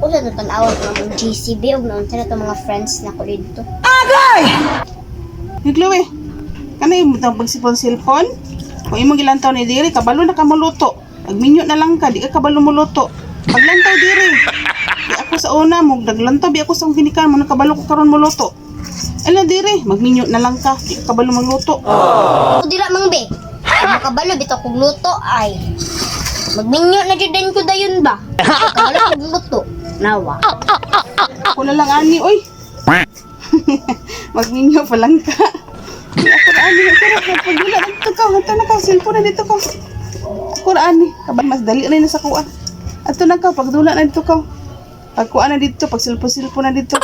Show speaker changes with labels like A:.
A: Ako sa natanawan ko ng GCB o noon sa mga friends na ko dito.
B: Higlo eh. Ano yung pagsipon cellphone? Kung imong gilantaw ni diri, kabalo na ka muluto. Pagminyo na lang ka, di ka kabalo muluto. Paglantaw diri. Di ako sa una mo, naglantaw, di ako sa ginikan mo, nakabalo ko karon muluto. Ala diri, magminyo na lang ka, di ka kabalo magluto.
A: Ako dira mang be. Ang makabalo bitaw kog luto ay. Magminyo na jud din ko dayon ba. Kabalo kog luto. Nawa.
B: Ako na lang ani, oy. Magminyo pa lang ka. Ako na ani, pero pagdula dito ka, hato na ka, cellphone na dito ka. Ako na ani, kabal mas dali rin na sa kuha. Ato na ka, pagdula na dito ka. Pagkuha na dito, pag cellphone na dito.